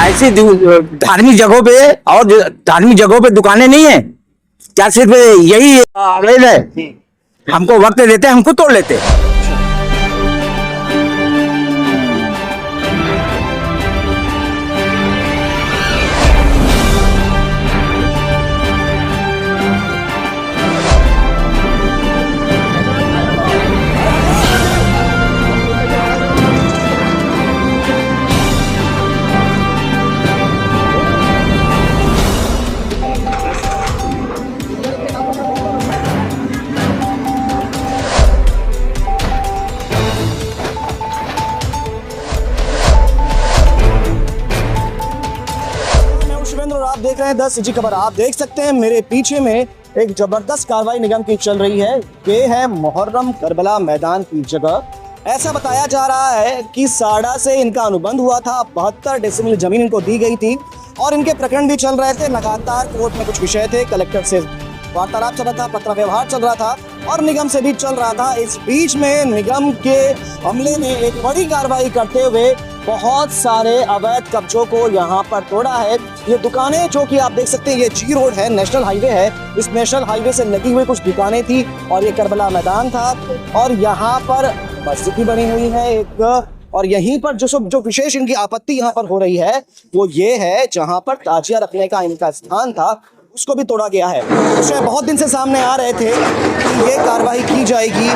ऐसी धार्मिक जगहों पे और धार्मिक जगहों पे दुकानें नहीं है क्या? सिर्फ यही अवैध है? हमको वक्त देते हैं, हमको तोड़ लेते हैं। और आप देख रहे हैं 10 सिटी खबर। आप देख सकते हैं मेरे पीछे में एक जबरदस्त कार्रवाई निगम की चल रही है। ये है मुहर्रम करबला मैदान की जगह। ऐसा बताया जा रहा है कि साड़ा से इनका अनुबंध हुआ था, 72 डेसिमल जमीन इनको दी गई थी और इनके प्रकरण भी चल रहे थे। लगातार कोर्ट में कुछ विषय थे, कलेक्टर से वार्तालाप चल रहा था, पत्र व्यवहार चल रहा था और निगम से भी चल रहा था। इस बीच में निगम के अमले ने एक बड़ी कार्रवाई करते हुए बहुत सारे अवैध कब्जों को यहाँ पर तोड़ा है। ये दुकानें जो कि आप देख सकते हैं, ये जी रोड है, नेशनल हाईवे है। इस नेशनल हाईवे से लगी हुई कुछ दुकानें थी और ये करबला मैदान था और यहाँ पर मस्जिद भी बनी हुई है एक। और यहीं पर जो विशेष इनकी आपत्ति यहाँ पर हो रही है वो ये है, जहाँ पर ताजिया रखने का इनका स्थान था उसको भी तोड़ा गया है। विषय बहुत दिन से सामने आ रहे थे कि ये कार्रवाई की जाएगी,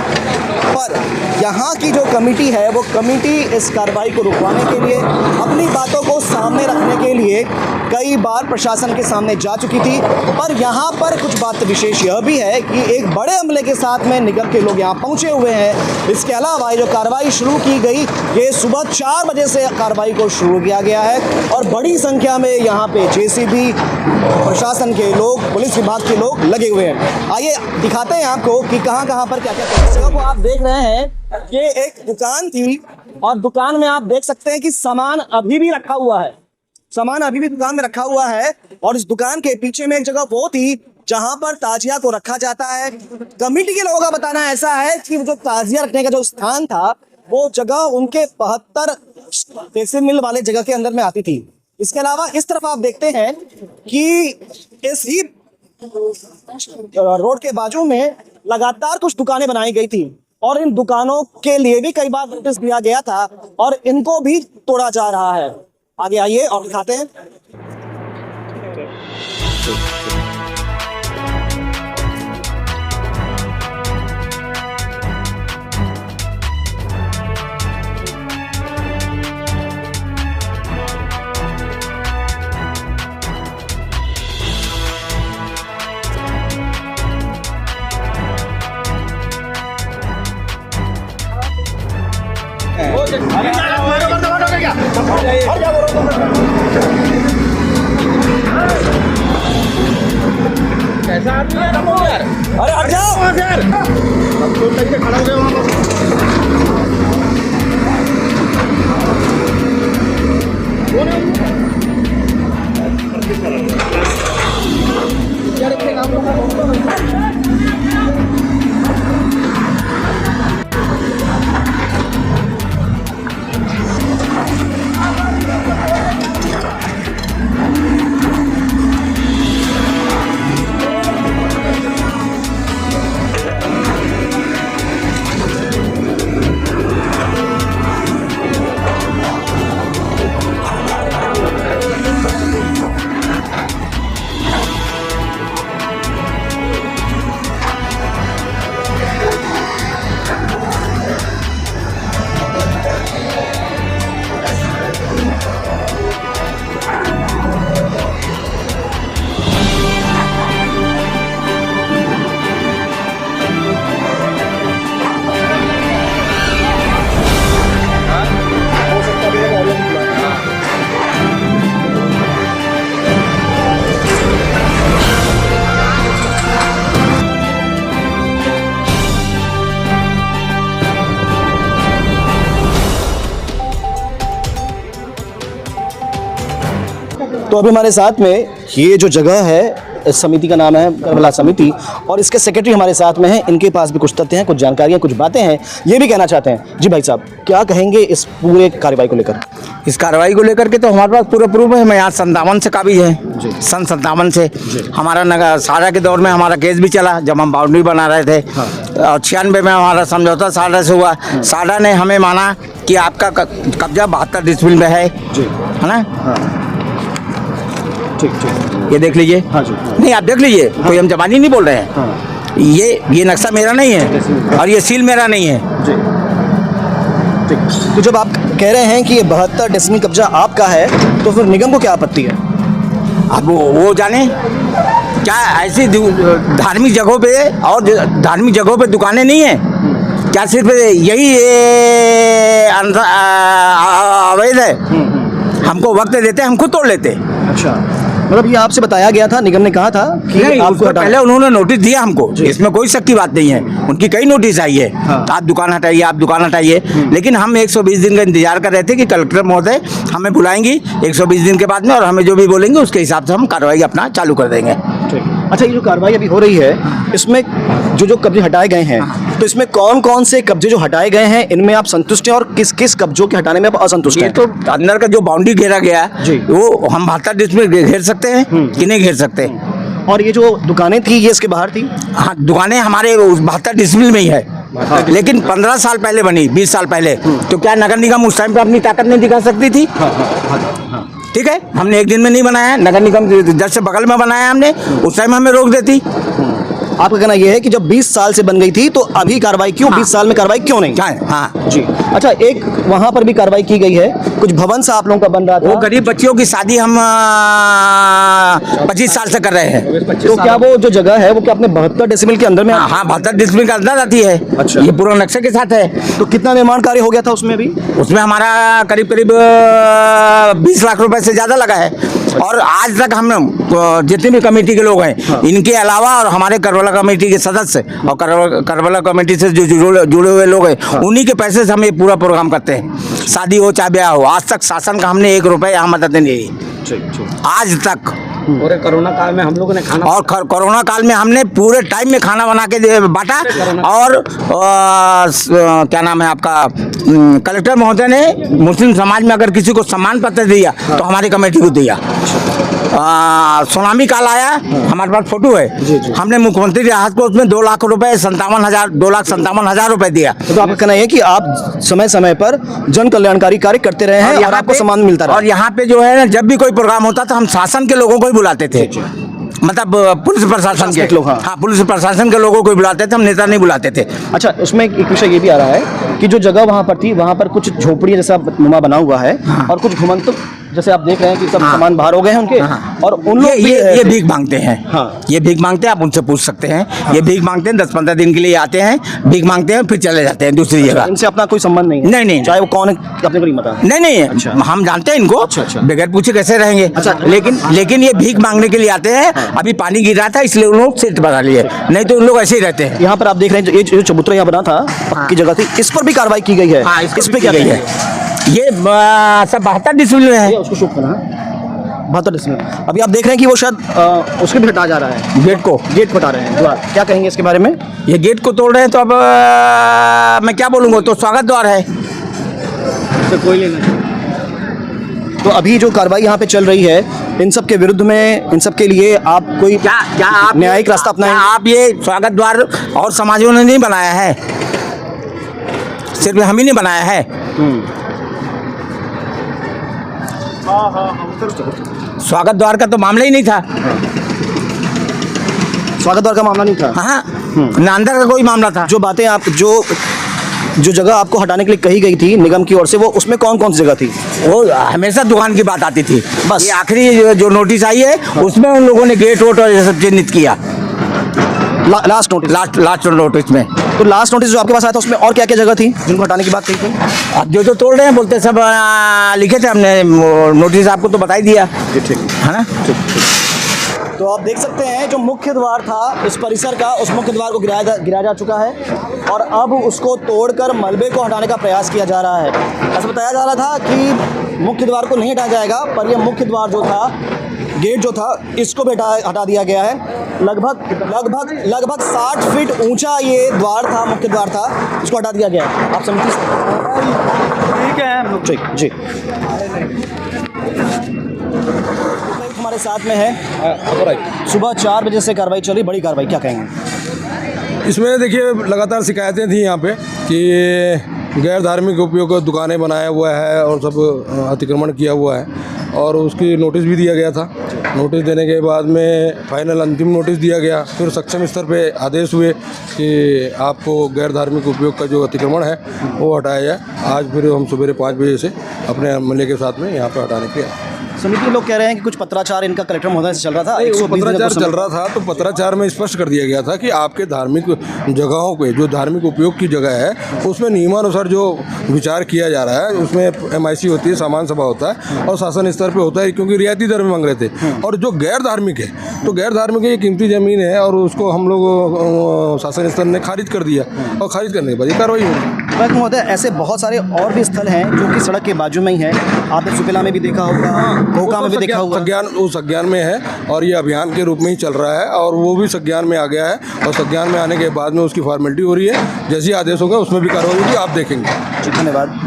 पर यहाँ की जो कमेटी है वो कमेटी इस कार्रवाई को रुकवाने के लिए, अपनी बातों को सामने रखने के लिए कई बार प्रशासन के सामने जा चुकी थी। पर यहाँ पर कुछ बात विशेष यह भी है कि एक बड़े अमले के साथ में निगम के लोग यहाँ पहुँचे हुए हैं। इसके अलावा जो कार्रवाई शुरू की गई, ये सुबह 4 बजे से कार्रवाई को शुरू किया गया है और बड़ी संख्या में यहाँ पे जेसीबी, प्रशासन के लोग, पुलिस विभाग के लोग लगे हुए हैं। आइए दिखाते हैं आपको कि कहां पर क्या क्या। इस जगह को आप देख रहे हैं, ये एक दुकान थी और दुकान में आप देख सकते हैं कि सामान अभी भी रखा हुआ है। सामान अभी भी दुकान में रखा हुआ है और इस दुकान के पीछे में एक जगह वो थी जहां पर ताजिया को रखा जाता है। कमेटी के लोगों का बताना ऐसा है कि जो ताजिया रखने का जो स्थान था वो जगह उनके 72 डेसिमल वाले जगह के अंदर में आती थी। इसके अलावा इस तरफ आप देखते हैं कि इस ही रोड के बाजू में लगातार कुछ दुकानें बनाई गई थी और इन दुकानों के लिए भी कई बार नोटिस दिया गया था और इनको भी तोड़ा जा रहा है। आगे आइए और दिखाते हैं। कैसा आदमी है यार? अरे हट जाओ यार, अब तो तक खड़ा हो गए वहां तो अभी हमारे साथ में ये जो जगह है इस समिति का नाम है करबला समिति, और इसके सेक्रेटरी हमारे साथ में हैं। इनके पास भी कुछ तथ्य हैं, कुछ जानकारियां, कुछ बातें हैं, ये भी कहना चाहते हैं। जी भाई साहब, क्या कहेंगे इस पूरे कार्रवाई को लेकर? इस कार्रवाई को लेकर के तो हमारे पास पूरा प्रूफ है। मैं यहाँ 57 से काबिज है, सन 57 से हमारा नगर सारा के दौर में हमारा केस भी चला जब हम बाउंड्री बना रहे थे। और 96 में हमारा समझौता साडा से हुआ। साडा ने हमें माना कि आपका कब्जा 72 डिसमिल में है ना। ठीक ठीक, ये देख लीजिए। हाँ जी। नहीं, आप देख लीजिए, कोई हम जबानी नहीं बोल रहे हैं। ये नक्शा मेरा नहीं है और ये सील मेरा नहीं है। जी ठीक। तो जब आप कह रहे हैं कि ये 72 डेसिमल कब्जा आपका है, तो फिर निगम को क्या आपत्ति है? अब वो जाने क्या ऐसी धार्मिक जगहों पे और धार्मिक जगहों पे दुकानें नहीं है क्या? सिर्फ यही अवैध है? हमको वक्त देते, हम खुद तोड़ लेते। अच्छा, मतलब ये आपसे बताया गया था, निगम ने कहा था कि नहीं, आपको उसको हटाना। पहले उन्होंने नोटिस दिया हमको, इसमें कोई शक की बात नहीं है। उनकी कई नोटिस आई है, हाँ। आप दुकान हटाइए, आप दुकान हटाइए। लेकिन हम 120 दिन का इंतजार कर रहे थे कि कलेक्टर महोदय हमें बुलाएंगी 120 दिन के बाद में, और हमें जो भी बोलेंगे उसके हिसाब से हम कार्रवाई अपना चालू कर देंगे। अच्छा, ये जो कार्रवाई अभी हो रही है, इसमें जो कब्जे हटाए गए हैं, तो इसमें कौन कौन से कब्जे जो हटाए गए हैं, इनमें आप संतुष्ट हैं और किस किस कब्जों के हटाने में आप असंतुष्ट ये हैं? तो अंदर का जो बाउंड्री घेरा गया जी। वो हम 72 डिसमिल घेर सकते हैं कि नहीं घेर सकते। और ये जो दुकानें थी, ये इसके बाहर थी? हाँ, दुकानें हमारे 72 डिसमिल में ही है। लेकिन 15 साल पहले बनी, 20 साल पहले, तो क्या नगर निगम उस टाइम पे अपनी ताकत नहीं दिखा सकती थी? ठीक है, हमने एक दिन में नहीं बनाया, नगर निगम जब से बगल में बनाया हमने, उस टाइम हमें रोक देती। आपका कहना यह है कि जब 20 साल से बन गई थी तो अभी कार्रवाई क्यों? 20 साल में कार्रवाई क्यों नहीं? हाँ जी। अच्छा, एक वहां पर भी कार्रवाई की गई है, कुछ भवन सा आप लोगों का बन रहा वो था। गरीब बच्चियों की शादी हम 25 साल से कर रहे हैं। तो क्या वो जो जगह है वो क्या अपने 72 डेसिमल के अंदर में? हाँ, 72 डिसमिल का अंदर आती है। अच्छा। ये पूरा नक्शे के साथ है। तो कितना निर्माण कार्य हो गया था उसमें अभी? उसमें हमारा करीब 20 लाख रुपए से ज्यादा लगा है। और आज तक हम जितने भी कमेटी के लोग हैं, इनके अलावा और हमारे करबला कमेटी के सदस्य और करबला कमेटी से जो जुड़े हुए लोग हैं, उन्हीं के पैसे से हम ये पूरा प्रोग्राम करते हैं। शादी हो चाहे ब्याह हो, आज तक शासन का हमने 1 रुपए यहाँ मदद नहीं दी आज तक। पूरे कोरोना काल में हम लोगों ने खाना, और कोरोना काल में हमने पूरे टाइम में खाना बना के बांटा। और क्या नाम है आपका, कलेक्टर महोदय ने मुस्लिम समाज में अगर किसी को सम्मान पत्र दिया तो हमारी कमेटी को दिया। सुनामी काल आया, हमारे पास फोटो है, हमने मुख्यमंत्री राहत को उसमें 2 लाख रुपए 2,57,000 रुपए दिया। तो आपका कहना है कि आप समय समय पर जन कल्याणकारी कार्य करते रहे हैं और आपको सम्मान मिलता रहा। और यहाँ पे जो है ना, जब भी कोई प्रोग्राम होता था हम शासन के लोगों को ही बुलाते थे, मतलब पुलिस प्रशासन के लोग। हाँ, पुलिस प्रशासन के लोगों को बुलाते थे, हम नेता नहीं बुलाते थे। अच्छा, उसमें एक विषय ये भी आ रहा है कि जो जगह वहाँ पर थी, वहाँ पर कुछ झोपड़ी जैसा नुमा बना हुआ है, और कुछ घुमंतु जैसे आप देख रहे हैं कि सब सामान बाहर हो गए हैं उनके, और उन लोग ये भीख मांगते हैं। हाँ। ये भीख मांगते हैं, आप उनसे पूछ सकते हैं। ये भीख मांगते हैं, 10-15 दिन के लिए आते हैं, भीख मांगते हैं, फिर चले जाते हैं दूसरी जगह। इनसे अपना कोई संबंध नहीं है? नहीं। चाहे वो कौन है अपने को नहीं पता? नहीं, अच्छा। हम जानते हैं इनको। अच्छा। बगैर पूछे कैसे रहेंगे? अच्छा। लेकिन ये भीख मांगने के लिए आते हैं। अभी पानी गिर रहा था इसलिए उन लोग सीट बना लिए, नहीं तो उन लोग ऐसे ही रहते हैं। यहाँ पर आप देख रहे हैं, ये जो चबूतरा यहाँ बना था, पक्की जगह थी, इस पर भी कार्रवाई की गई है। हाँ, इस पे क्या गई है? ये सब 72 डिसमिल में है। उसको शूट करना 72 डिसमिल। अभी आप देख रहे हैं कि वो शायद उसके भी हटा जा रहा है, गेट हटा रहे हैं द्वार। क्या कहेंगे इसके बारे में? ये गेट को तोड़ रहे हैं, तो अब मैं क्या बोलूँगा, तो स्वागत द्वार है। तो कोई लेना। तो अभी जो कार्रवाई यहाँ पे चल रही है, इन सब के विरुद्ध में, इन सब के लिए आप कोई क्या आप न्यायिक रास्ता अपनाएंगे? आप ये स्वागत द्वार और समाजों ने नहीं बनाया है, सिर्फ हम ही नहीं बनाया है। स्वागत द्वार का तो मामला ही नहीं था। स्वागत द्वार का मामला नहीं था। हाँ, ना अंदर का कोई मामला था। जो बातें आप जो जगह आपको हटाने के लिए कही गई थी निगम की ओर से, वो उसमें कौन कौन सी जगह थी? वो हमेशा दुकान की बात आती थी बस। ये आखिरी जो नोटिस आई है, उसमें उन लोगों ने गेट वोट और ये सब चिन्हित किया। Last notice. लास्ट नोटिस में। तो लास्ट नोटिस जो आपके पास आया था, उसमें और क्या क्या जगह थी जिनको हटाने की बात कही थी? अब जो तोड़ रहे हैं बोलते सब लिखे थे हमने, नोटिस आपको तो बता ही दिया ठीक है ना। तो आप देख सकते हैं, जो मुख्य द्वार था इस परिसर का, उस मुख्य द्वार को गिराया जा चुका है, और अब उसको तोड़कर मलबे को हटाने का प्रयास किया जा रहा है। ऐसा बताया जा रहा था कि मुख्य द्वार को नहीं हटाया जाएगा, पर यह मुख्य द्वार जो था गेट जो था इसको भी हटा दिया गया है। लगभग 60 फीट ऊंचा ये द्वार था, मुख्य द्वार था, इसको हटा दिया गया है। आप समिति ठीक है ठीक जी। हमारे साथ में है, सुबह 4 बजे से कार्रवाई चली, बड़ी कार्रवाई, क्या कहेंगे? इसमें देखिए लगातार शिकायतें थी यहाँ पे कि गैर धार्मिक उपयोग का दुकानें बनाया हुआ है और सब अतिक्रमण किया हुआ है, और उसकी नोटिस भी दिया गया था। नोटिस देने के बाद में फाइनल अंतिम नोटिस दिया गया, फिर सक्षम स्तर पे आदेश हुए कि आपको गैर धार्मिक उपयोग का जो अतिक्रमण है वो हटाया जाए। आज फिर हम सवेरे 5 बजे से अपने एमएलए के साथ में यहाँ पे हटाने के आए। समिति लोग कह रहे हैं कि कुछ पत्राचार इनका कलेक्टर महोदय से चल रहा था। वो पत्राचार चल रहा था, तो पत्राचार में स्पष्ट कर दिया गया था कि आपके धार्मिक जगहों पे जो धार्मिक उपयोग की जगह है उसमें नियमानुसार जो विचार किया जा रहा है, उसमें एमआईसी होती है, सामान्य सभा होता है और शासन स्तर पे होता है, क्योंकि रियायती दर में मांग रहे थे। और जो गैर धार्मिक है, तो गैर धार्मिक ये कीमती ज़मीन है और उसको हम लोग शासन स्तर ने खारिज कर दिया, और खारिज करने के बाद ये कार्रवाई हुई। महोदय, ऐसे बहुत सारे और भी स्थल हैं जो कि सड़क के बाजू में ही है। आपने सुपेला में भी देखा होगा, कोका में भी देखा होगा। संज्ञान में है और ये अभियान के रूप में ही चल रहा है, और वो भी संज्ञान में आ गया है, और संज्ञान में आने के बाद में उसकी फॉर्मेलिटी हो रही है। जैसे आदेश होगा उसमें भी कार्रवाई होगी, आप देखेंगे। जी धन्यवाद।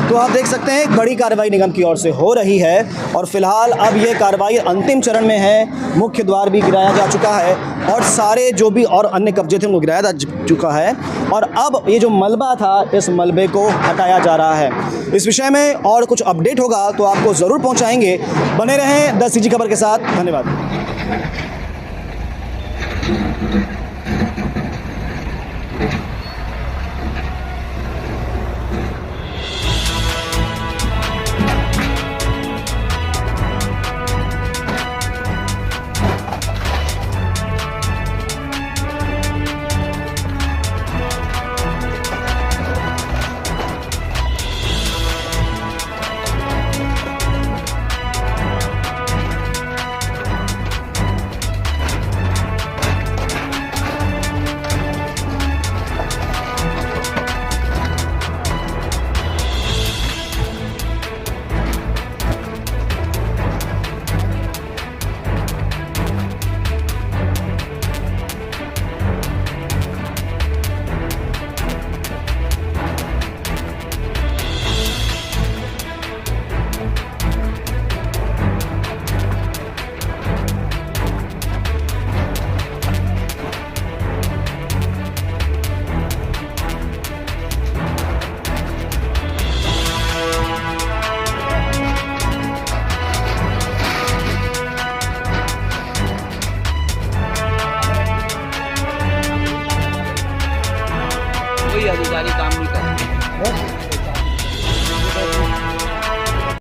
तो आप देख सकते हैं एक बड़ी कार्रवाई निगम की ओर से हो रही है, और फिलहाल अब ये कार्रवाई अंतिम चरण में है। मुख्य द्वार भी गिराया जा चुका है और सारे जो भी और अन्य कब्जे थे वो गिराया जा चुका है, और अब ये जो मलबा था इस मलबे को हटाया जा रहा है। इस विषय में और कुछ अपडेट होगा तो आपको ज़रूर पहुंचाएंगे। बने रहें 10 CG खबर के साथ। धन्यवाद।